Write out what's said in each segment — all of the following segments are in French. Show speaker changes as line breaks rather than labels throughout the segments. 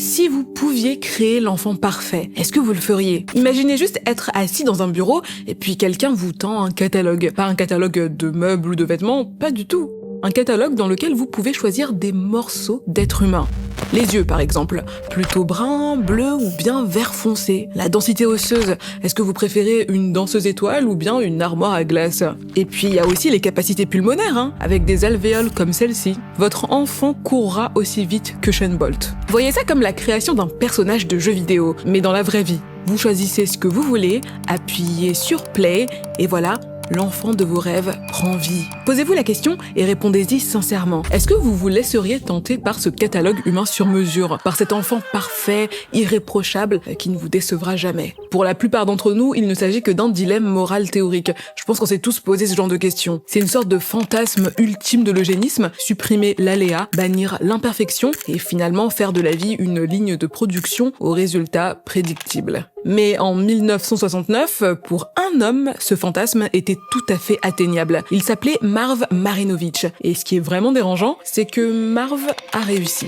Si vous pouviez créer l'enfant parfait, est-ce que vous le feriez? Imaginez juste être assis dans un bureau et puis quelqu'un vous tend un catalogue. Pas un catalogue de meubles ou de vêtements, pas du tout. Un catalogue dans lequel vous pouvez choisir des morceaux d'être humain. Les yeux par exemple, plutôt brun, bleu ou bien vert foncé. La densité osseuse, est-ce que vous préférez une danseuse étoile ou bien une armoire à glace? Et puis il y a aussi les capacités pulmonaires, avec des alvéoles comme celle-ci. Votre enfant courra aussi vite que Usain Bolt. Voyez ça comme la création d'un personnage de jeu vidéo, mais dans la vraie vie. Vous choisissez ce que vous voulez, appuyez sur play et voilà, l'enfant de vos rêves prend vie. Posez-vous la question et répondez-y sincèrement. Est-ce que vous vous laisseriez tenter par ce catalogue humain sur mesure, par cet enfant parfait, irréprochable, qui ne vous décevra jamais? Pour la plupart d'entre nous, il ne s'agit que d'un dilemme moral théorique. Je pense qu'on s'est tous posé ce genre de questions. C'est une sorte de fantasme ultime de l'eugénisme, supprimer l'aléa, bannir l'imperfection et finalement faire de la vie une ligne de production aux résultats prédictibles. Mais en 1969, pour un homme, ce fantasme était tout à fait atteignable. Il s'appelait Marv Marinovich. Et ce qui est vraiment dérangeant, c'est que Marv a réussi.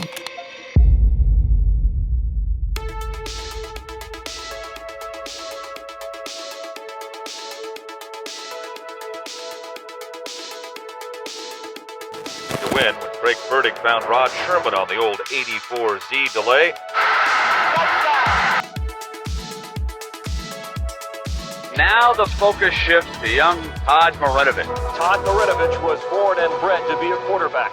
To win when Craig Burdick found Rod Sherman on the old 84Z delay. Now the focus shifts to young Todd Marinovich.
Todd Marinovich was born and bred to be a quarterback.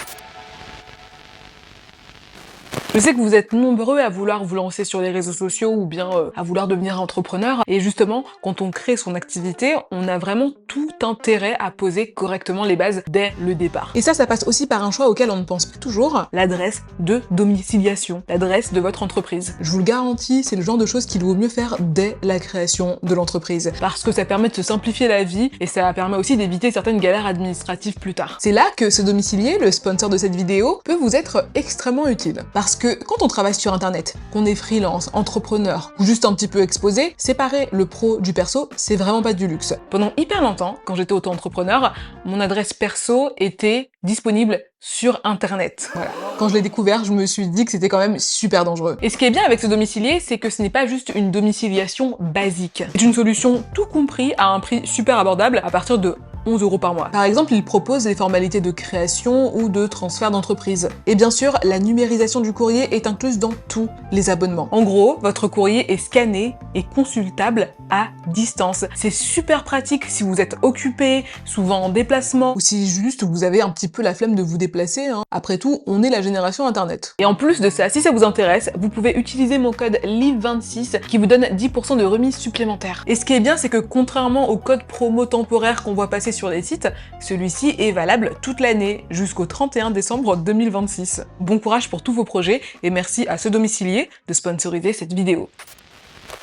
Je sais que vous êtes nombreux à vouloir vous lancer sur les réseaux sociaux ou bien à vouloir devenir entrepreneur. Et justement, quand on crée son activité, on a vraiment tout intérêt à poser correctement les bases dès le départ. Et ça passe aussi par un choix auquel on ne pense pas toujours, l'adresse de domiciliation, l'adresse de votre entreprise. Je vous le garantis, c'est le genre de choses qu'il vaut mieux faire dès la création de l'entreprise. Parce que ça permet de se simplifier la vie et ça permet aussi d'éviter certaines galères administratives plus tard. C'est là que ce domicilier, le sponsor de cette vidéo, peut vous être extrêmement utile. Parce que quand on travaille sur internet, qu'on est freelance, entrepreneur ou juste un petit peu exposé, séparer le pro du perso, c'est vraiment pas du luxe. Pendant hyper longtemps, quand j'étais auto-entrepreneur, mon adresse perso était disponible sur internet. Voilà. Quand je l'ai découvert, je me suis dit que c'était quand même super dangereux. Et ce qui est bien avec ce domicilier, c'est que ce n'est pas juste une domiciliation basique. C'est une solution tout compris à un prix super abordable à partir de 11 € par mois. Par exemple, il propose les formalités de création ou de transfert d'entreprise. Et bien sûr, la numérisation du courrier est incluse dans tous les abonnements. En gros, votre courrier est scanné et consultable à distance. C'est super pratique si vous êtes occupé, souvent en déplacement, ou si juste vous avez un petit peu la flemme de vous déplacer. Après tout, on est la génération internet. Et en plus de ça, si ça vous intéresse, vous pouvez utiliser mon code LIVE26 qui vous donne 10% de remise supplémentaire. Et ce qui est bien, c'est que contrairement au code promo temporaire qu'on voit passer sur les sites, celui-ci est valable toute l'année, jusqu'au 31 décembre 2026. Bon courage pour tous vos projets et merci à ce domicilier de sponsoriser cette vidéo.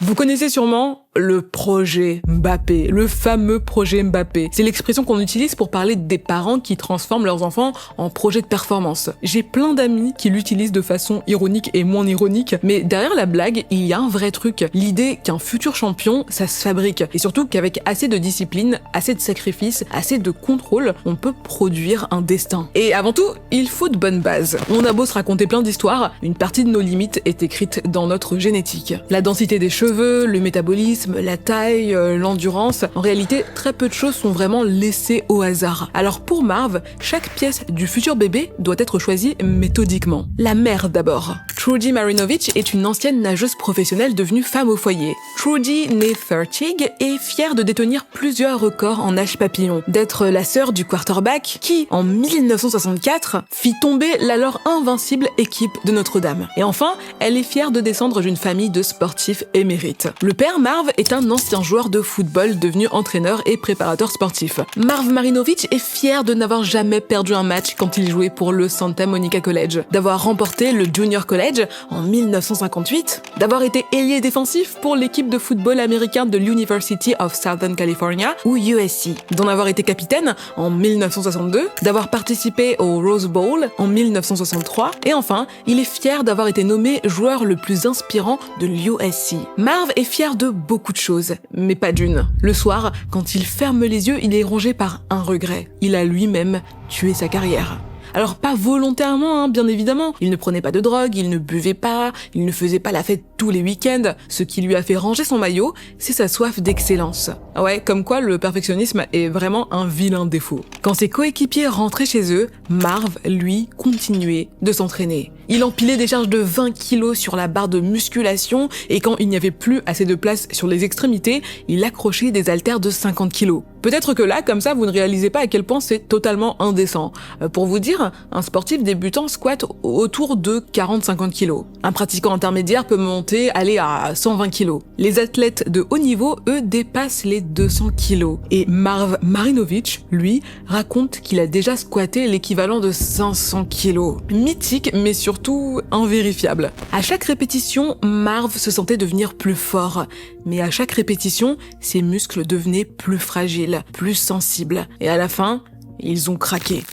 Vous connaissez sûrement le projet Mbappé, le fameux projet Mbappé. C'est l'expression qu'on utilise pour parler des parents qui transforment leurs enfants en projet de performance. J'ai plein d'amis qui l'utilisent de façon ironique et moins ironique, mais derrière la blague, il y a un vrai truc. L'idée qu'un futur champion, ça se fabrique. Et surtout qu'avec assez de discipline, assez de sacrifices, assez de contrôle, on peut produire un destin. Et avant tout, il faut de bonnes bases. On a beau se raconter plein d'histoires, une partie de nos limites est écrite dans notre génétique. La densité des cheveux, le métabolisme, la taille, l'endurance, en réalité, très peu de choses sont vraiment laissées au hasard. Alors pour Marv, chaque pièce du futur bébé doit être choisie méthodiquement. La mère d'abord. Trudy Marinovich est une ancienne nageuse professionnelle devenue femme au foyer. Trudy, née Fertig, est fière de détenir plusieurs records en nage papillon, d'être la sœur du quarterback qui, en 1964, fit tomber l'alors invincible équipe de Notre-Dame. Et enfin, elle est fière de descendre d'une famille de sportifs émérites. Le père Marv est un ancien joueur de football devenu entraîneur et préparateur sportif. Marv Marinovich est fier de n'avoir jamais perdu un match quand il jouait pour le Santa Monica College, d'avoir remporté le Junior College en 1958, d'avoir été ailier défensif pour l'équipe de football américain de l'University of Southern California ou USC, d'en avoir été capitaine en 1962, d'avoir participé au Rose Bowl en 1963 et enfin, il est fier d'avoir été nommé joueur le plus inspirant de l'USC. Marv est fier de beaucoup de choses, mais pas d'une. Le soir, quand il ferme les yeux, il est rongé par un regret. Il a lui-même tué sa carrière. Alors pas volontairement, hein, bien évidemment. Il ne prenait pas de drogue, il ne buvait pas, il ne faisait pas la fête tous les week-ends. Ce qui lui a fait ranger son maillot, c'est sa soif d'excellence. Ouais, comme quoi le perfectionnisme est vraiment un vilain défaut. Quand ses coéquipiers rentraient chez eux, Marv, lui, continuait de s'entraîner. Il empilait des charges de 20 kilos sur la barre de musculation et quand il n'y avait plus assez de place sur les extrémités, il accrochait des haltères de 50 kilos. Peut-être que là, comme ça, vous ne réalisez pas à quel point c'est totalement indécent. Pour vous dire, un sportif débutant squatte autour de 40-50 kilos. Un pratiquant intermédiaire peut aller à 120 kilos. Les athlètes de haut niveau, eux, dépassent les 200 kilos. Et Marv Marinovich, lui, raconte qu'il a déjà squatté l'équivalent de 500 kilos. Mythique, mais surtout invérifiable. À chaque répétition, Marv se sentait devenir plus fort. Mais à chaque répétition, ses muscles devenaient plus fragiles, plus sensibles. Et à la fin, ils ont craqué.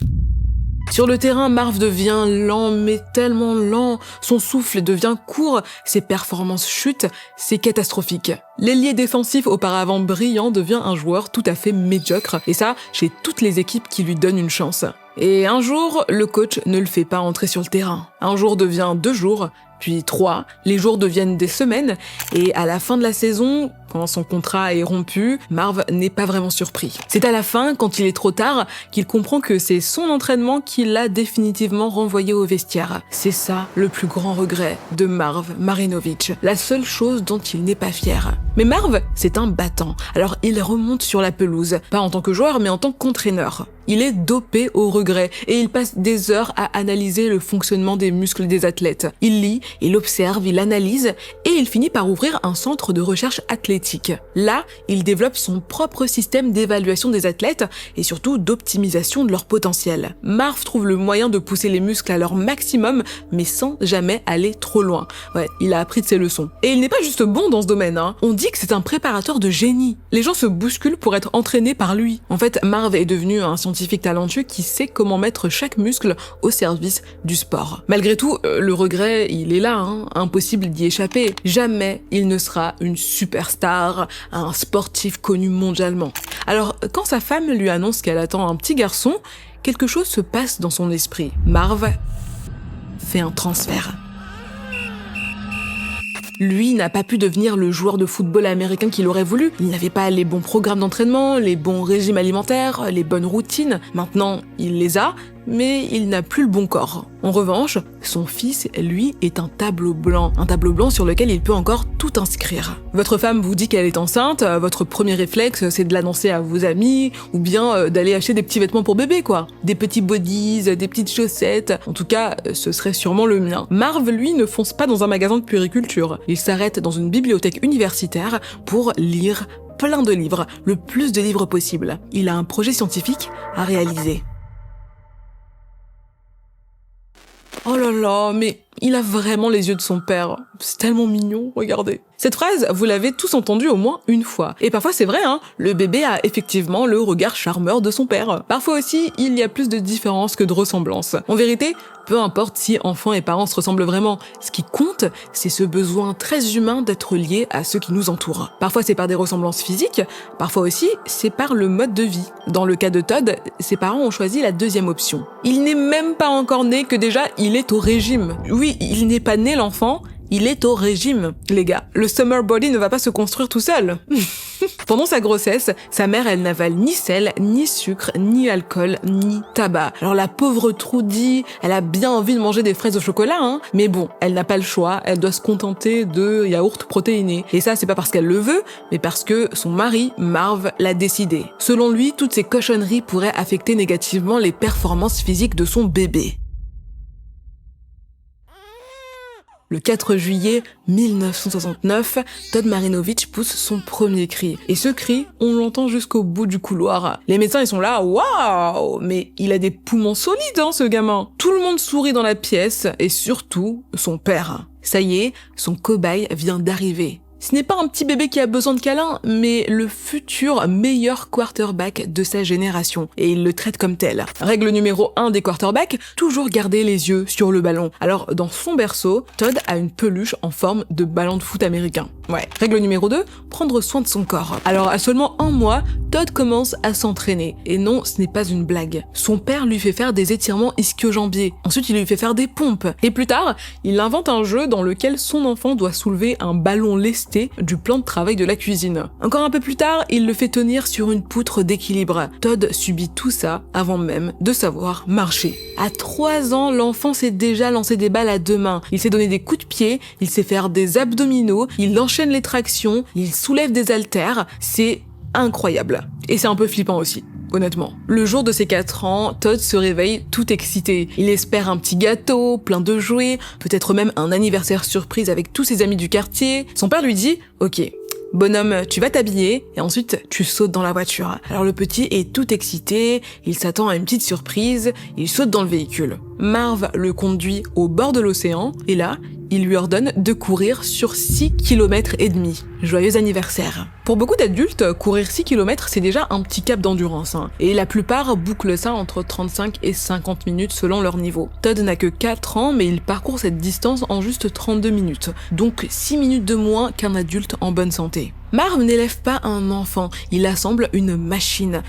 Sur le terrain, Marv devient lent, mais tellement lent. Son souffle devient court, ses performances chutent, c'est catastrophique. L'ailier défensif auparavant brillant devient un joueur tout à fait médiocre, et ça, chez toutes les équipes qui lui donnent une chance. Et un jour, le coach ne le fait pas entrer sur le terrain. Un jour devient 2 jours, puis 3, les jours deviennent des semaines, et à la fin de la saison, quand son contrat est rompu, Marv n'est pas vraiment surpris. C'est à la fin, quand il est trop tard, qu'il comprend que c'est son entraînement qui l'a définitivement renvoyé au vestiaire. C'est ça le plus grand regret de Marv Marinovich, la seule chose dont il n'est pas fier. Mais Marv, c'est un battant, alors il remonte sur la pelouse, pas en tant que joueur, mais en tant qu'entraîneur. Il est dopé au regret et il passe des heures à analyser le fonctionnement des muscles des athlètes. Il lit, il observe, il analyse et il finit par ouvrir un centre de recherche athlétique. Là, il développe son propre système d'évaluation des athlètes et surtout d'optimisation de leur potentiel. Marv trouve le moyen de pousser les muscles à leur maximum mais sans jamais aller trop loin. Ouais, il a appris de ses leçons. Et il n'est pas juste bon dans ce domaine, hein. On dit que c'est un préparateur de génie. Les gens se bousculent pour être entraînés par lui. En fait, Marv est devenu un scientifique talentueux qui sait comment mettre chaque muscle au service du sport. Malgré tout, le regret, il est là, hein, impossible d'y échapper. Jamais il ne sera une superstar, un sportif connu mondialement. Alors, quand sa femme lui annonce qu'elle attend un petit garçon, quelque chose se passe dans son esprit. Marv fait un transfert. Lui n'a pas pu devenir le joueur de football américain qu'il aurait voulu. Il n'avait pas les bons programmes d'entraînement, les bons régimes alimentaires, les bonnes routines. Maintenant, il les a, mais il n'a plus le bon corps. En revanche, son fils, lui, est un tableau blanc sur lequel il peut encore tout inscrire. Votre femme vous dit qu'elle est enceinte, votre premier réflexe, c'est de l'annoncer à vos amis, ou bien d'aller acheter des petits vêtements pour bébé, quoi. Des petits bodies, des petites chaussettes, en tout cas, ce serait sûrement le mien. Marv, lui, ne fonce pas dans un magasin de puériculture. Il s'arrête dans une bibliothèque universitaire pour lire plein de livres, le plus de livres possible. Il a un projet scientifique à réaliser. Oh là là, mais il a vraiment les yeux de son père. C'est tellement mignon, regardez. Cette phrase, vous l'avez tous entendue au moins une fois. Et parfois c'est vrai, hein, le bébé a effectivement le regard charmeur de son père. Parfois aussi, il y a plus de différences que de ressemblances. En vérité, peu importe si enfants et parents se ressemblent vraiment, ce qui compte, c'est ce besoin très humain d'être lié à ceux qui nous entourent. Parfois c'est par des ressemblances physiques, parfois aussi c'est par le mode de vie. Dans le cas de Todd, ses parents ont choisi la deuxième option. Il n'est même pas encore né que déjà il est au régime. Oui, il n'est pas né l'enfant, il est au régime, les gars. Le summer body ne va pas se construire tout seul. Pendant sa grossesse, sa mère, elle n'avale ni sel, ni sucre, ni alcool, ni tabac. Alors la pauvre Trudy, elle a bien envie de manger des fraises au chocolat, hein. Mais bon, elle n'a pas le choix, elle doit se contenter de yaourts protéinés. Et ça, c'est pas parce qu'elle le veut, mais parce que son mari, Marv, l'a décidé. Selon lui, toutes ces cochonneries pourraient affecter négativement les performances physiques de son bébé. Le 4 juillet 1969, Todd Marinovich pousse son premier cri. Et ce cri, on l'entend jusqu'au bout du couloir. Les médecins, ils sont là, waouh! Mais il a des poumons solides, hein, ce gamin! Tout le monde sourit dans la pièce, et surtout, son père. Ça y est, son cobaye vient d'arriver. Ce n'est pas un petit bébé qui a besoin de câlins, mais le futur meilleur quarterback de sa génération. Et il le traite comme tel. Règle numéro 1 des quarterbacks, toujours garder les yeux sur le ballon. Alors, dans son berceau, Todd a une peluche en forme de ballon de foot américain. Ouais. Règle numéro 2, prendre soin de son corps. Alors, à seulement 1 mois, Todd commence à s'entraîner. Et non, ce n'est pas une blague. Son père lui fait faire des étirements ischio-jambiers. Ensuite, il lui fait faire des pompes. Et plus tard, il invente un jeu dans lequel son enfant doit soulever un ballon lesté du plan de travail de la cuisine. Encore un peu plus tard, il le fait tenir sur une poutre d'équilibre. Todd subit tout ça avant même de savoir marcher. À 3 ans, l'enfant sait déjà lancer des balles à 2 mains. Il sait donner des coups de pied, il sait faire des abdominaux, il enchaîne les tractions, il soulève des haltères, c'est incroyable. Et c'est un peu flippant aussi, honnêtement. Le jour de ses 4 ans, Todd se réveille tout excité. Il espère un petit gâteau, plein de jouets, peut-être même un anniversaire surprise avec tous ses amis du quartier. Son père lui dit « Ok, bonhomme, tu vas t'habiller et ensuite tu sautes dans la voiture. » Alors le petit est tout excité, il s'attend à une petite surprise, il saute dans le véhicule. Marv le conduit au bord de l'océan et là, il lui ordonne de courir sur 6 km et demi. Joyeux anniversaire. Pour beaucoup d'adultes, courir 6 km, c'est déjà un petit cap d'endurance. Et la plupart bouclent ça entre 35 et 50 minutes selon leur niveau. Todd n'a que 4 ans, mais il parcourt cette distance en juste 32 minutes. Donc 6 minutes de moins qu'un adulte en bonne santé. Marv n'élève pas un enfant, il assemble une machine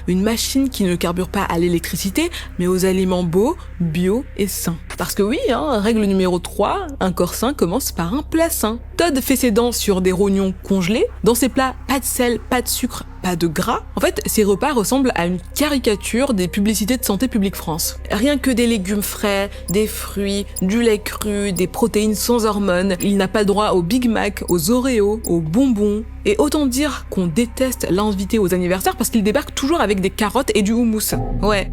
qui ne carbure pas à l'électricité, mais aux aliments beaux, bio et sains. Parce que oui, règle numéro 3, un corps sain commence par un plat sain. Todd fait ses dents sur des rognons congelés, dans ses plats, pas de sel, pas de sucre, pas de gras. En fait, ses repas ressemblent à une caricature des publicités de Santé publique France. Rien que des légumes frais, des fruits, du lait cru, des protéines sans hormones. Il n'a pas le droit aux Big Mac, aux Oreos, aux bonbons. Et autant dire qu'on déteste l'inviter aux anniversaires parce qu'il débarque toujours avec des carottes et du houmous. Ouais.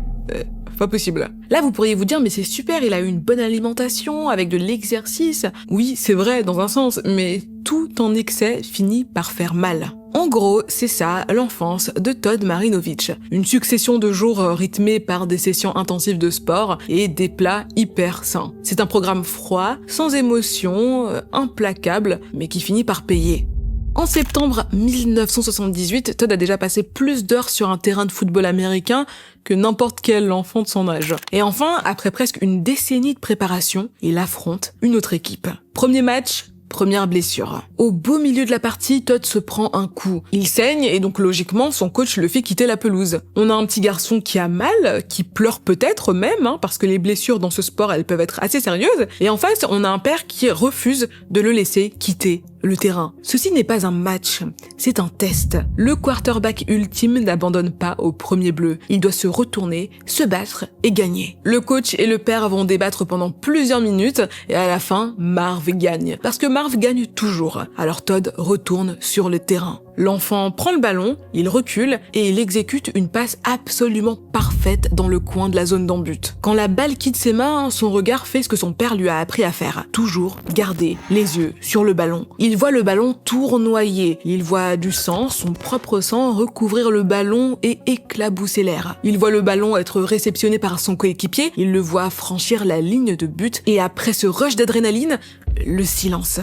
Pas possible. Là, vous pourriez vous dire, mais c'est super, il a eu une bonne alimentation, avec de l'exercice. Oui, c'est vrai, dans un sens, mais tout en excès finit par faire mal. En gros, c'est ça, l'enfance de Todd Marinovich. Une succession de jours rythmés par des sessions intensives de sport et des plats hyper sains. C'est un programme froid, sans émotion, implacable, mais qui finit par payer. En septembre 1978, Todd a déjà passé plus d'heures sur un terrain de football américain que n'importe quel enfant de son âge. Et enfin, après presque une décennie de préparation, il affronte une autre équipe. Premier match, première blessure. Au beau milieu de la partie, Todd se prend un coup. Il saigne et donc logiquement, son coach le fait quitter la pelouse. On a un petit garçon qui a mal, qui pleure peut-être même, parce que les blessures dans ce sport, elles peuvent être assez sérieuses. Et en face, on a un père qui refuse de le laisser quitter le terrain. Ceci n'est pas un match, c'est un test. Le quarterback ultime n'abandonne pas au premier bleu. Il doit se retourner, se battre et gagner. Le coach et le père vont débattre pendant plusieurs minutes et à la fin, Marv gagne. Parce que Marv gagne toujours. Alors Todd retourne sur le terrain. L'enfant prend le ballon, il recule et il exécute une passe absolument parfaite dans le coin de la zone d'en-but. Quand la balle quitte ses mains, son regard fait ce que son père lui a appris à faire. Toujours garder les yeux sur le ballon. Il voit le ballon tournoyer. Il voit du sang, son propre sang, recouvrir le ballon et éclabousser l'air. Il voit le ballon être réceptionné par son coéquipier. Il le voit franchir la ligne de but et après ce rush d'adrénaline, le silence.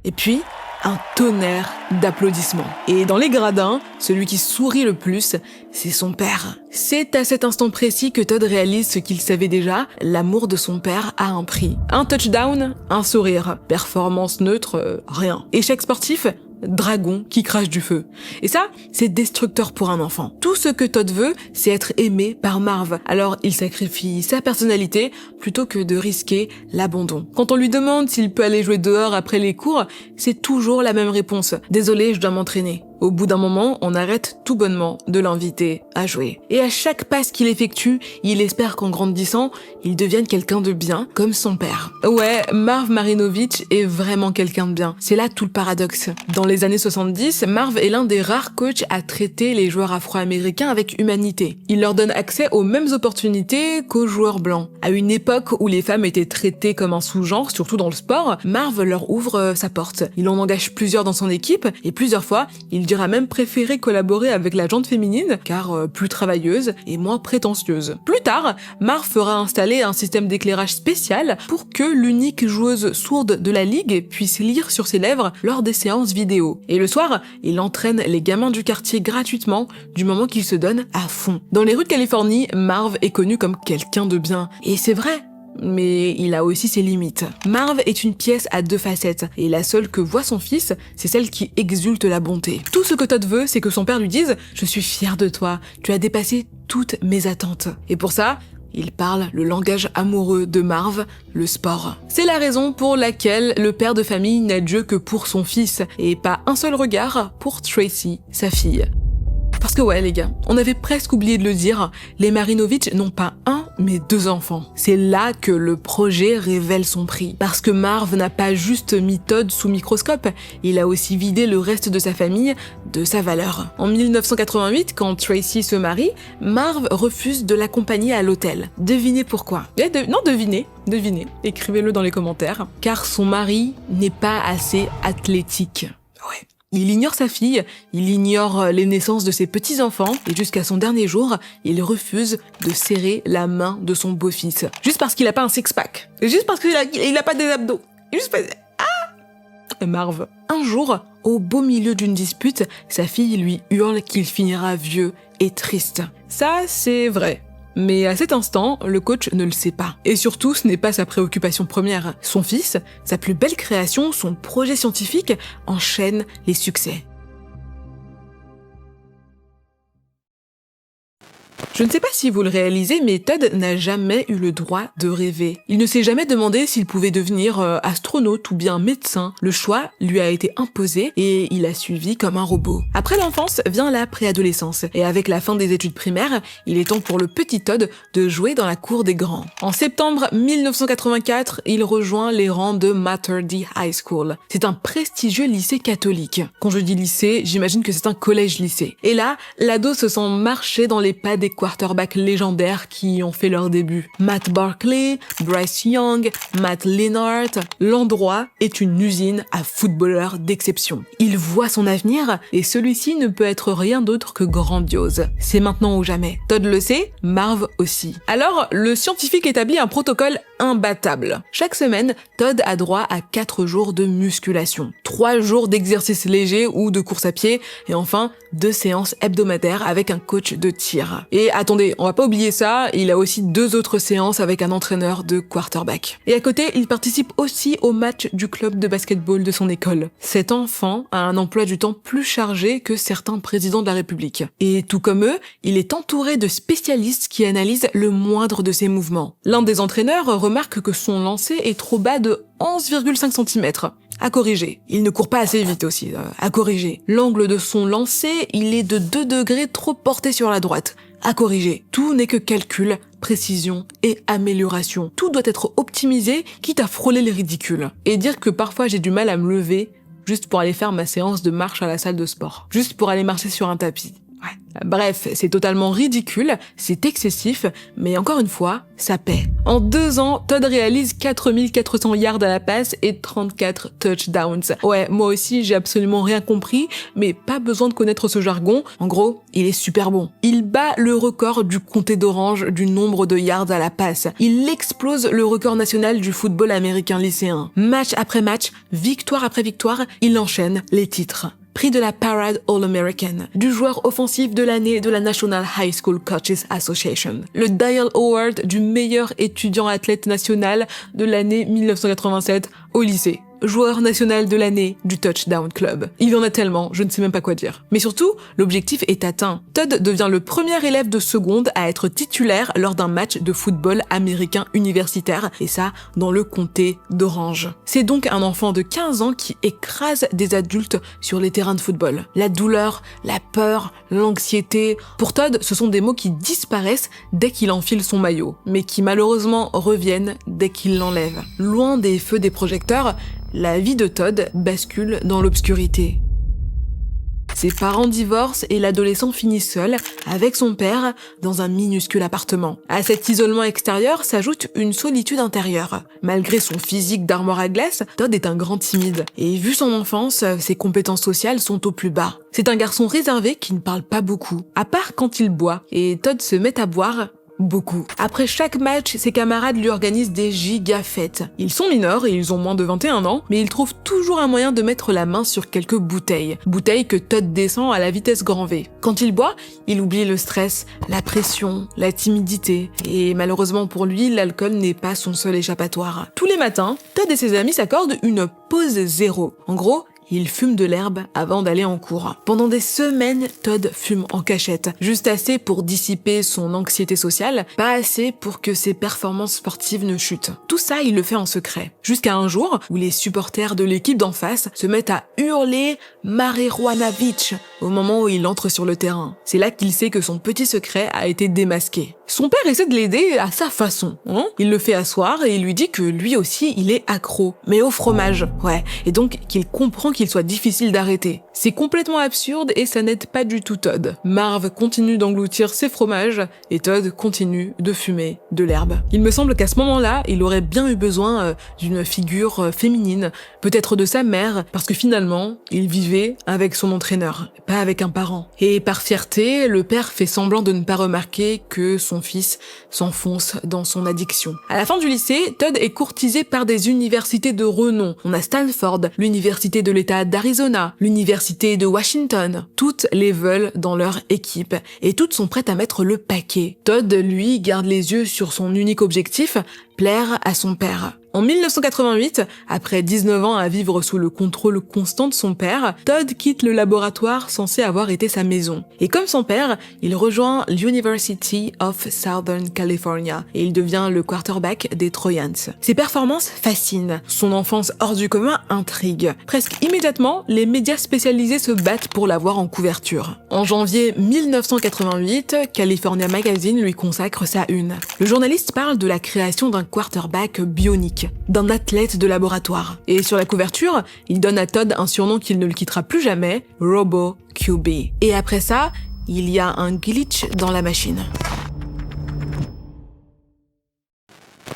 Et puis, un tonnerre d'applaudissements. Et dans les gradins, celui qui sourit le plus, c'est son père. C'est à cet instant précis que Todd réalise ce qu'il savait déjà, l'amour de son père a un prix. Un touchdown, un sourire. Performance neutre, rien. Échec sportif, dragon qui crache du feu. Et ça, c'est destructeur pour un enfant. Tout ce que Todd veut, c'est être aimé par Marv. Alors il sacrifie sa personnalité plutôt que de risquer l'abandon. Quand on lui demande s'il peut aller jouer dehors après les cours, c'est toujours la même réponse. Désolé, je dois m'entraîner. Au bout d'un moment, on arrête tout bonnement de l'inviter à jouer. Et à chaque passe qu'il effectue, il espère qu'en grandissant, il devienne quelqu'un de bien, comme son père. Ouais, Marv Marinovich est vraiment quelqu'un de bien. C'est là tout le paradoxe. Dans les années 70, Marv est l'un des rares coachs à traiter les joueurs afro-américains avec humanité. Il leur donne accès aux mêmes opportunités qu'aux joueurs blancs. À une époque où les femmes étaient traitées comme un sous-genre, surtout dans le sport, Marv leur ouvre sa porte. Il en engage plusieurs dans son équipe, et plusieurs fois, il dira même préférer collaborer avec la jante féminine, car plus travailleuse et moins prétentieuse. Plus tard, Marv fera installer un système d'éclairage spécial pour que l'unique joueuse sourde de la ligue puisse lire sur ses lèvres lors des séances vidéo. Et le soir, il entraîne les gamins du quartier gratuitement, du moment qu'il se donne à fond. Dans les rues de Californie, Marv est connu comme quelqu'un de bien. Et c'est vrai. mais il a aussi ses limites. Marv est une pièce à deux facettes, et la seule que voit son fils, c'est celle qui exulte la bonté. Tout ce que Todd veut, c'est que son père lui dise « Je suis fier de toi, tu as dépassé toutes mes attentes. » Et pour ça, il parle le langage amoureux de Marv, le sport. C'est la raison pour laquelle le père de famille n'a Dieu que pour son fils, et pas un seul regard pour Tracy, sa fille. Parce que ouais les gars, on avait presque oublié de le dire, les Marinovitch n'ont pas un, mais deux enfants. C'est là que le projet révèle son prix. Parce que Marv n'a pas juste mis Todd sous microscope, il a aussi vidé le reste de sa famille de sa valeur. En 1988, quand Tracy se marie, Marv refuse de l'accompagner à l'hôtel. Devinez pourquoi. Non, devinez. Écrivez-le dans les commentaires. Car son mari n'est pas assez athlétique. Ouais. Il ignore sa fille, il ignore les naissances de ses petits-enfants, et jusqu'à son dernier jour, il refuse de serrer la main de son beau-fils. Juste parce qu'il a pas un six-pack. Juste parce qu'il a pas des abdos. Juste parce... Ah Marv. Un jour, au beau milieu d'une dispute, sa fille lui hurle qu'il finira vieux et triste. Ça, c'est vrai. Mais à cet instant, le coach ne le sait pas. Et surtout, ce n'est pas sa préoccupation première. Son fils, sa plus belle création, son projet scientifique, enchaîne les succès. Je ne sais pas si vous le réalisez, mais Todd n'a jamais eu le droit de rêver. Il ne s'est jamais demandé s'il pouvait devenir astronaute ou bien médecin. Le choix lui a été imposé et il a suivi comme un robot. Après l'enfance vient la préadolescence et avec la fin des études primaires, il est temps pour le petit Todd de jouer dans la cour des grands. En septembre 1984, il rejoint les rangs de Mater Dei High School. C'est un prestigieux lycée catholique. Quand je dis lycée, j'imagine que c'est un collège-lycée. Et là, l'ado se sent marcher dans les pas des quarterbacks légendaires qui y ont fait leur début. Matt Barkley, Bryce Young, Matt Leinart, l'endroit est une usine à footballeurs d'exception. Il voit son avenir et celui-ci ne peut être rien d'autre que grandiose. C'est maintenant ou jamais. Todd le sait, Marv aussi. Alors, le scientifique établit un protocole imbattable. Chaque semaine, Todd a droit à 4 jours de musculation, 3 jours d'exercice léger ou de course à pied, et enfin 2 séances hebdomadaires avec un coach de tir. Et attendez, on va pas oublier ça, il a aussi 2 autres séances avec un entraîneur de quarterback. Et à côté, il participe aussi au match du club de basketball de son école. Cet enfant a un emploi du temps plus chargé que certains présidents de la République. Et tout comme eux, il est entouré de spécialistes qui analysent le moindre de ses mouvements. L'un des entraîneurs remarque que son lancer est trop bas de 11,5 cm. À corriger. Il ne court pas assez vite aussi. À corriger. L'angle de son lancer, il est de 2 degrés trop porté sur la droite. À corriger. Tout n'est que calcul, précision et amélioration. Tout doit être optimisé, quitte à frôler les ridicules. Et dire que parfois j'ai du mal à me lever juste pour aller faire ma séance de marche à la salle de sport. Juste pour aller marcher sur un tapis. Ouais. Bref, c'est totalement ridicule, c'est excessif, mais encore une fois, ça paie. En 2 ans, Todd réalise 4400 yards à la passe et 34 touchdowns. Ouais, moi aussi, j'ai absolument rien compris, mais pas besoin de connaître ce jargon. En gros, il est super bon. Il bat le record du comté d'Orange du nombre de yards à la passe. Il explose le record national du football américain lycéen. Match après match, victoire après victoire, il enchaîne les titres. Prix de la Parade All-American, du joueur offensif de l'année de la National High School Coaches Association, le Dial Award du meilleur étudiant athlète national de l'année 1987 au lycée, joueur national de l'année du Touchdown Club. Il y en a tellement, je ne sais même pas quoi dire. Mais surtout, l'objectif est atteint. Todd devient le premier élève de seconde à être titulaire lors d'un match de football américain universitaire, et ça, dans le comté d'Orange. C'est donc un enfant de 15 ans qui écrase des adultes sur les terrains de football. La douleur, la peur, l'anxiété. Pour Todd, ce sont des mots qui disparaissent dès qu'il enfile son maillot, mais qui malheureusement reviennent dès qu'il l'enlève. Loin des feux des projecteurs, la vie de Todd bascule dans l'obscurité. Ses parents divorcent et l'adolescent finit seul, avec son père, dans un minuscule appartement. À cet isolement extérieur s'ajoute une solitude intérieure. Malgré son physique d'armoire à glace, Todd est un grand timide. Et vu son enfance, ses compétences sociales sont au plus bas. C'est un garçon réservé qui ne parle pas beaucoup, à part quand il boit. Et Todd se met à boire beaucoup. Après chaque match, ses camarades lui organisent des giga-fêtes. Ils sont mineurs et ils ont moins de 21 ans, mais ils trouvent toujours un moyen de mettre la main sur quelques bouteilles. Bouteilles que Todd descend à la vitesse grand V. Quand il boit, il oublie le stress, la pression, la timidité. Et malheureusement pour lui, l'alcool n'est pas son seul échappatoire. Tous les matins, Todd et ses amis s'accordent une pause zéro. En gros, il fume de l'herbe avant d'aller en cours. Pendant des semaines, Todd fume en cachette. Juste assez pour dissiper son anxiété sociale, pas assez pour que ses performances sportives ne chutent. Tout ça, il le fait en secret. Jusqu'à un jour où les supporters de l'équipe d'en face se mettent à hurler « Marijuana Beach » au moment où il entre sur le terrain. C'est là qu'il sait que son petit secret a été démasqué. Son père essaie de l'aider à sa façon. Il le fait asseoir et il lui dit que lui aussi, il est accro. Mais au fromage, ouais. Et donc qu'il comprend qu'il soit difficile d'arrêter. C'est complètement absurde et ça n'aide pas du tout Todd. Marv continue d'engloutir ses fromages et Todd continue de fumer de l'herbe. Il me semble qu'à ce moment-là, il aurait bien eu besoin d'une figure féminine, peut-être de sa mère, parce que finalement, il vivait avec son entraîneur, pas avec un parent. Et par fierté, le père fait semblant de ne pas remarquer que son fils s'enfonce dans son addiction. À la fin du lycée, Todd est courtisé par des universités de renom. On a Stanford, l'université de l'État d'Arizona, l'université de Washington. Toutes les veulent dans leur équipe et toutes sont prêtes à mettre le paquet. Todd, lui, garde les yeux sur son unique objectif, plaire à son père. En 1988, après 19 ans à vivre sous le contrôle constant de son père, Todd quitte le laboratoire censé avoir été sa maison. Et comme son père, il rejoint l'University of Southern California et il devient le quarterback des Trojans. Ses performances fascinent, son enfance hors du commun intrigue. Presque immédiatement, les médias spécialisés se battent pour l'avoir en couverture. En janvier 1988, California Magazine lui consacre sa une. Le journaliste parle de la création d'un quarterback bionique, d'un athlète de laboratoire. Et sur la couverture, il donne à Todd un surnom qu'il ne le quittera plus jamais, Robo QB. Et après ça, il y a un glitch dans la machine.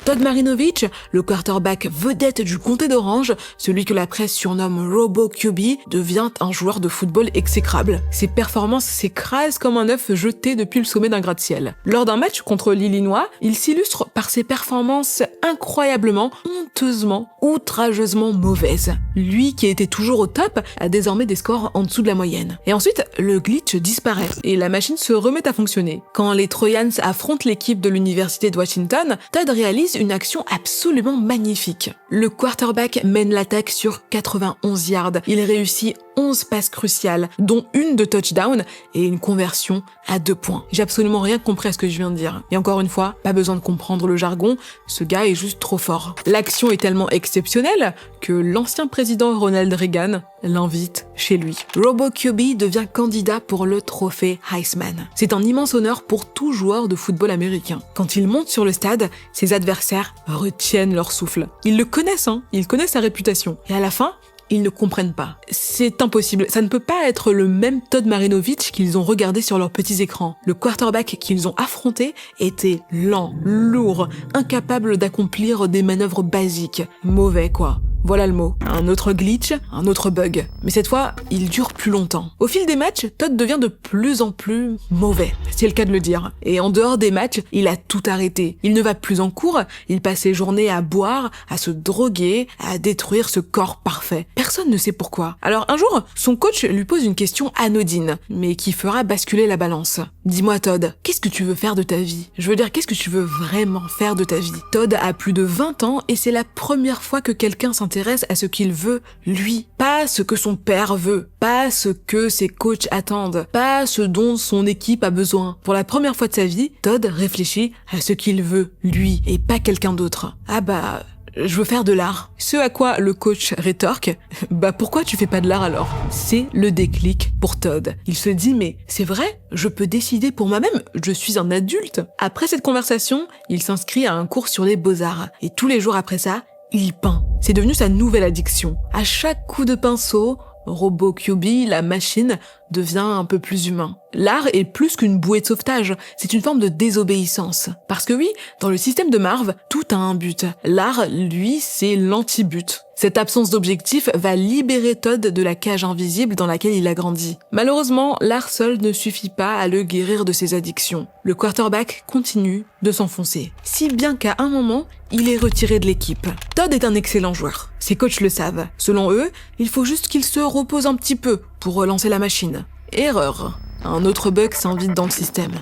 Todd Marinovich, le quarterback vedette du comté d'Orange, celui que la presse surnomme Robo QB, devient un joueur de football exécrable. Ses performances s'écrasent comme un œuf jeté depuis le sommet d'un gratte-ciel. Lors d'un match contre l'Illinois, il s'illustre par ses performances incroyablement, honteusement, outrageusement mauvaises. Lui, qui était toujours au top, a désormais des scores en dessous de la moyenne. Et ensuite, le glitch disparaît et la machine se remet à fonctionner. Quand les Trojans affrontent l'équipe de l'université de Washington, Todd réalise une action absolument magnifique. Le quarterback mène l'attaque sur 91 yards. Il réussit 11 passes cruciales, dont une de touchdown et une conversion à 2 points. J'ai absolument rien compris à ce que je viens de dire. Et encore une fois, pas besoin de comprendre le jargon, ce gars est juste trop fort. L'action est tellement exceptionnelle que l'ancien président Ronald Reagan l'invite chez lui. Robo QB devient candidat pour le trophée Heisman. C'est un immense honneur pour tout joueur de football américain. Quand il monte sur le stade, ses adversaires retiennent leur souffle. Ils le connaissent, ils connaissent sa réputation. Et à la fin, ils ne comprennent pas. C'est impossible. Ça ne peut pas être le même Todd Marinovich qu'ils ont regardé sur leurs petits écrans. Le quarterback qu'ils ont affronté était lent, lourd, incapable d'accomplir des manœuvres basiques. Mauvais, quoi. Voilà le mot. Un autre glitch, un autre bug. Mais cette fois, il dure plus longtemps. Au fil des matchs, Todd devient de plus en plus mauvais, c'est le cas de le dire. Et en dehors des matchs, il a tout arrêté. Il ne va plus en cours, il passe ses journées à boire, à se droguer, à détruire ce corps parfait. Personne ne sait pourquoi. Alors un jour, son coach lui pose une question anodine, mais qui fera basculer la balance. Dis-moi Todd, qu'est-ce que tu veux faire de ta vie? Je veux dire, qu'est-ce que tu veux vraiment faire de ta vie? Todd a plus de 20 ans et c'est la première fois que quelqu'un s'intéresse à ce qu'il veut, lui. Pas ce que son père veut, pas ce que ses coachs attendent, pas ce dont son équipe a besoin. Pour la première fois de sa vie, Todd réfléchit à ce qu'il veut, lui, et pas quelqu'un d'autre. Ah bah... je veux faire de l'art. Ce à quoi le coach rétorque, bah pourquoi tu fais pas de l'art alors? C'est le déclic pour Todd. Il se dit mais c'est vrai, je peux décider pour moi-même, je suis un adulte. Après cette conversation, il s'inscrit à un cours sur les beaux-arts. Et tous les jours après ça, il peint. C'est devenu sa nouvelle addiction. À chaque coup de pinceau, Robo QB, la machine, devient un peu plus humain. L'art est plus qu'une bouée de sauvetage, c'est une forme de désobéissance. Parce que oui, dans le système de Marv, tout a un but. L'art, lui, c'est l'anti-but. Cette absence d'objectif va libérer Todd de la cage invisible dans laquelle il a grandi. Malheureusement, l'art seul ne suffit pas à le guérir de ses addictions. Le quarterback continue de s'enfoncer. Si bien qu'à un moment, il est retiré de l'équipe. Todd est un excellent joueur. Ses coachs le savent. Selon eux, il faut juste qu'il se repose un petit peu pour relancer la machine. Erreur. Un autre bug s'invite dans le système.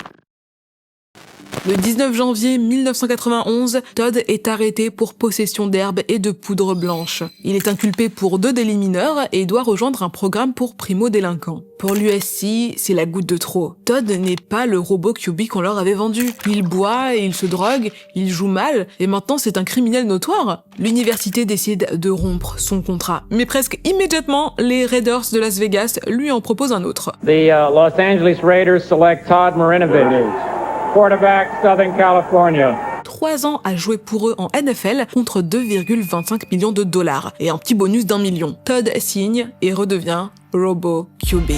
Le 19 janvier 1991, Todd est arrêté pour possession d'herbe et de poudre blanche. Il est inculpé pour 2 délits mineurs et doit rejoindre un programme pour primo-délinquants. Pour l'USC, c'est la goutte de trop. Todd n'est pas le robot QB qu'on leur avait vendu. Il boit, il se drogue, il joue mal, et maintenant c'est un criminel notoire. L'université décide de rompre son contrat. Mais presque immédiatement, les Raiders de Las Vegas lui en proposent un autre.
The Los Angeles Raiders select Todd Marinovich, quarterback, Southern California.
3 ans à jouer pour eux en NFL contre 2,25 millions de dollars et un petit bonus d'1 million. Todd signe et redevient Robo QB.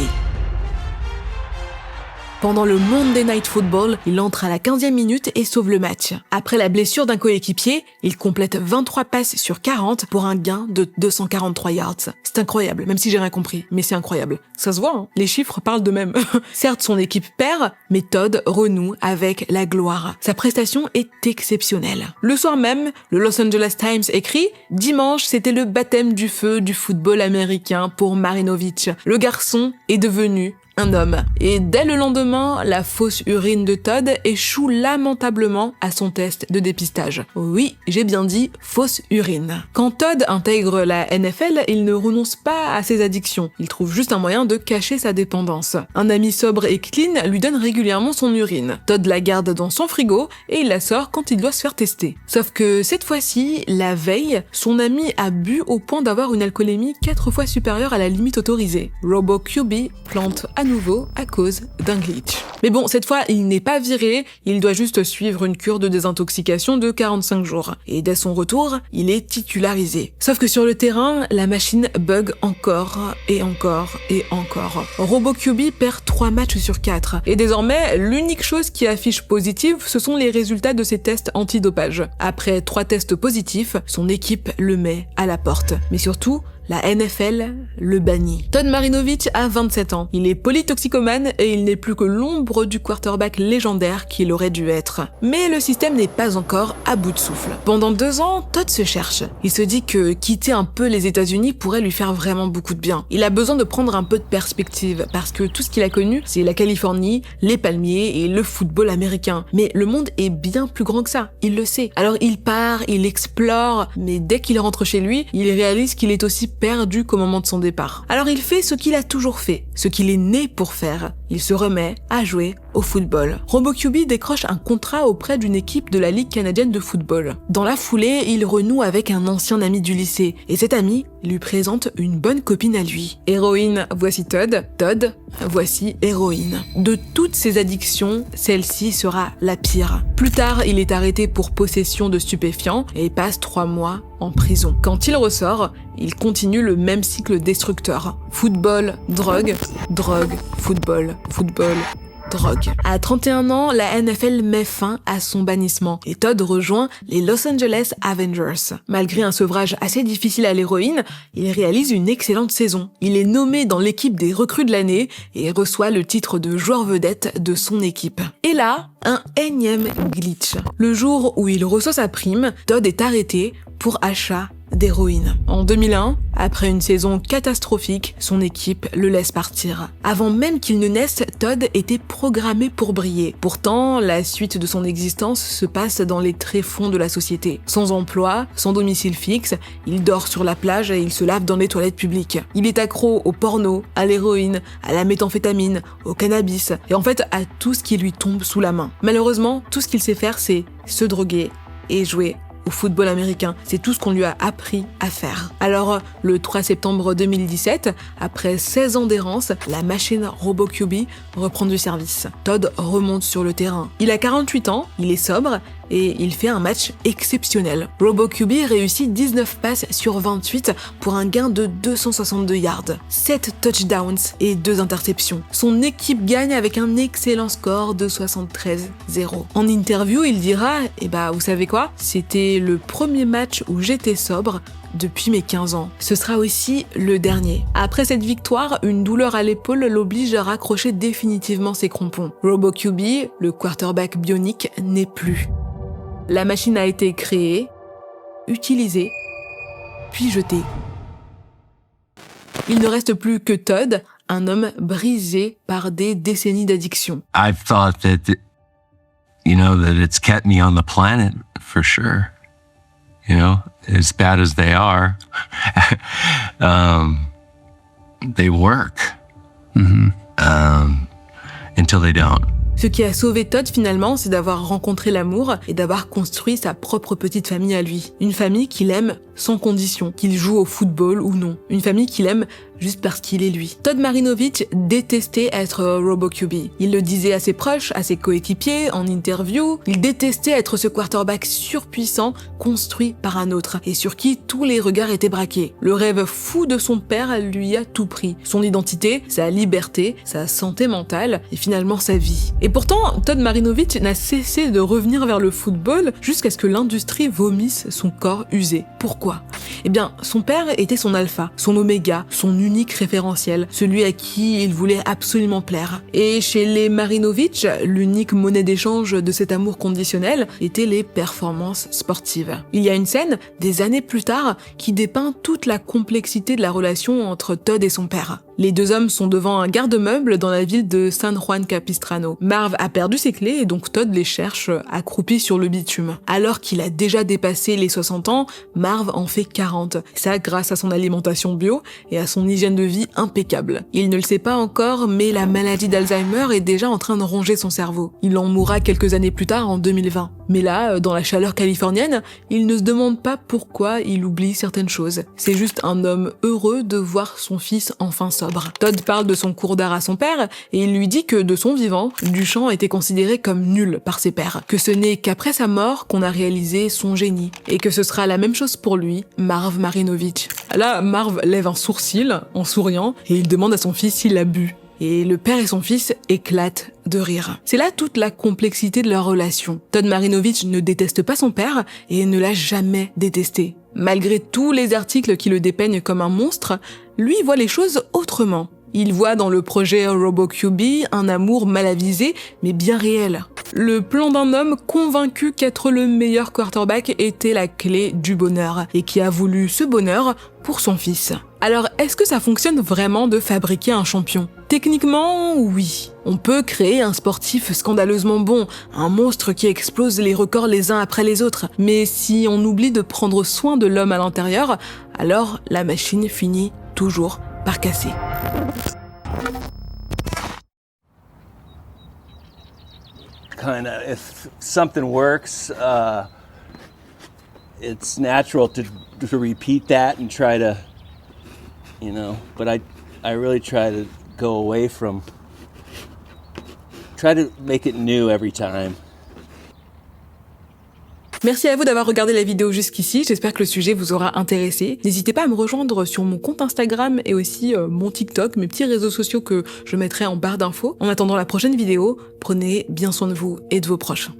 Pendant le Monday Night Football, il entre à la 15e minute et sauve le match. Après la blessure d'un coéquipier, il complète 23 passes sur 40 pour un gain de 243 yards. C'est incroyable, même si j'ai rien compris, mais c'est incroyable. Ça se voit, hein, les chiffres parlent d'eux-mêmes. Certes, son équipe perd, mais Todd renoue avec la gloire. Sa prestation est exceptionnelle. Le soir même, le Los Angeles Times écrit « Dimanche, c'était le baptême du feu du football américain pour Marinovich. Le garçon est devenu un homme. » Et dès le lendemain, la fausse urine de Todd échoue lamentablement à son test de dépistage. Oui, j'ai bien dit fausse urine. Quand Todd intègre la NFL, il ne renonce pas à ses addictions. Il trouve juste un moyen de cacher sa dépendance. Un ami sobre et clean lui donne régulièrement son urine. Todd la garde dans son frigo et il la sort quand il doit se faire tester. Sauf que cette fois-ci, la veille, son ami a bu au point d'avoir une alcoolémie 4 fois supérieure à la limite autorisée. Robo QB plante à nouveau à cause d'un glitch. Mais bon, cette fois, il n'est pas viré, il doit juste suivre une cure de désintoxication de 45 jours. Et dès son retour, il est titularisé. Sauf que sur le terrain, la machine bug encore et encore et encore. Robo QB perd 3 matchs sur 4. Et désormais, l'unique chose qui affiche positive, ce sont les résultats de ses tests antidopage. Après 3 tests positifs, son équipe le met à la porte. Mais surtout, la NFL le bannit. Todd Marinovich a 27 ans. Il est polytoxicomane et il n'est plus que l'ombre du quarterback légendaire qu'il aurait dû être. Mais le système n'est pas encore à bout de souffle. Pendant 2 ans, Todd se cherche. Il se dit que quitter un peu les États-Unis pourrait lui faire vraiment beaucoup de bien. Il a besoin de prendre un peu de perspective parce que tout ce qu'il a connu, c'est la Californie, les palmiers et le football américain. Mais le monde est bien plus grand que ça. Il le sait. Alors il part, il explore, mais dès qu'il rentre chez lui, il réalise qu'il est aussi perdu qu'au moment de son départ. Alors il fait ce qu'il a toujours fait, ce qu'il est né pour faire. Il se remet à jouer au football. Robo QB décroche un contrat auprès d'une équipe de la Ligue canadienne de football. Dans la foulée, il renoue avec un ancien ami du lycée. Et cet ami lui présente une bonne copine à lui. Héroïne, voici Todd. Todd, voici héroïne. De toutes ses addictions, celle-ci sera la pire. Plus tard, il est arrêté pour possession de stupéfiants et passe 3 mois en prison. Quand il ressort, il continue le même cycle destructeur. Football, drogue, drogue, football, football, drogue. À 31 ans, la NFL met fin à son bannissement et Todd rejoint les Los Angeles Avengers. Malgré un sevrage assez difficile à l'héroïne, il réalise une excellente saison. Il est nommé dans l'équipe des recrues de l'année et reçoit le titre de joueur vedette de son équipe. Et là, un énième glitch. Le jour où il reçoit sa prime, Todd est arrêté pour achat d'héroïne. En 2001, après une saison catastrophique, son équipe le laisse partir. Avant même qu'il ne naisse, Todd était programmé pour briller. Pourtant, la suite de son existence se passe dans les tréfonds de la société. Sans emploi, sans domicile fixe, il dort sur la plage et il se lave dans les toilettes publiques. Il est accro au porno, à l'héroïne, à la méthamphétamine, au cannabis, et en fait à tout ce qui lui tombe sous la main. Malheureusement, tout ce qu'il sait faire, c'est se droguer et jouer au football américain. C'est tout ce qu'on lui a appris à faire. Alors, le 3 septembre 2017, après 16 ans d'errance, la machine Robo QB reprend du service. Todd remonte sur le terrain. Il a 48 ans, il est sobre et il fait un match exceptionnel. RoboQB réussit 19 passes sur 28 pour un gain de 262 yards, 7 touchdowns et 2 interceptions. Son équipe gagne avec un excellent score de 73-0. En interview, il dira vous savez quoi? C'était le premier match où j'étais sobre depuis mes 15 ans. Ce sera aussi le dernier. Après cette victoire, une douleur à l'épaule l'oblige à raccrocher définitivement ses crampons. RoboQB, le quarterback bionique, n'est plus. La machine a été créée, utilisée, puis jetée. Il ne reste plus que Todd, un homme brisé par des décennies d'addiction.
I've thought that, that it's kept me on the planet for sure. As bad as they are, they work until they don't.
Ce qui a sauvé Todd finalement, c'est d'avoir rencontré l'amour et d'avoir construit sa propre petite famille à lui. Une famille qu'il aime sans condition, qu'il joue au football ou non. Une famille qu'il aime juste parce qu'il est lui. Todd Marinovich détestait être RoboQB. Il le disait à ses proches, à ses coéquipiers, en interview. Il détestait être ce quarterback surpuissant construit par un autre et sur qui tous les regards étaient braqués. Le rêve fou de son père lui a tout pris. Son identité, sa liberté, sa santé mentale et finalement sa vie. Et pourtant, Todd Marinovich n'a cessé de revenir vers le football jusqu'à ce que l'industrie vomisse son corps usé. Pourquoi ? Son père était son alpha, son oméga, son unique référentiel, celui à qui il voulait absolument plaire. Et chez les Marinovich, l'unique monnaie d'échange de cet amour conditionnel était les performances sportives. Il y a une scène, des années plus tard, qui dépeint toute la complexité de la relation entre Todd et son père. Les deux hommes sont devant un garde-meuble dans la ville de San Juan Capistrano. Marv a perdu ses clés et donc Todd les cherche accroupi sur le bitume. Alors qu'il a déjà dépassé les 60 ans, Marv en fait 40. Ça grâce à son alimentation bio et à son hygiène de vie impeccable. Il ne le sait pas encore, mais la maladie d'Alzheimer est déjà en train de ronger son cerveau. Il en mourra quelques années plus tard, en 2020. Mais là, dans la chaleur californienne, il ne se demande pas pourquoi il oublie certaines choses. C'est juste un homme heureux de voir son fils enfin sobre. Todd parle de son cours d'art à son père et il lui dit que de son vivant, Duchamp était considéré comme nul par ses pairs, que ce n'est qu'après sa mort qu'on a réalisé son génie et que ce sera la même chose pour lui, Marv Marinovich. Là, Marv lève un sourcil en souriant et il demande à son fils s'il a bu. Et le père et son fils éclatent de rire. C'est là toute la complexité de leur relation. Todd Marinovich ne déteste pas son père et ne l'a jamais détesté. Malgré tous les articles qui le dépeignent comme un monstre, lui voit les choses autrement. Il voit dans le projet RoboQB un amour mal avisé, mais bien réel. Le plan d'un homme convaincu qu'être le meilleur quarterback était la clé du bonheur, et qui a voulu ce bonheur pour son fils. Alors, est-ce que ça fonctionne vraiment de fabriquer un champion ? Techniquement, oui. On peut créer un sportif scandaleusement bon, un monstre qui explose les records les uns après les autres. Mais si on oublie de prendre soin de l'homme à l'intérieur, alors la machine finit toujours par casser.
If something works, it's natural to repeat that and try to, but I really try to go away from, try to make it new every time.
Merci à vous d'avoir regardé la vidéo jusqu'ici, j'espère que le sujet vous aura intéressé. N'hésitez pas à me rejoindre sur mon compte Instagram et aussi mon TikTok, mes petits réseaux sociaux que je mettrai en barre d'infos. En attendant la prochaine vidéo, prenez bien soin de vous et de vos proches.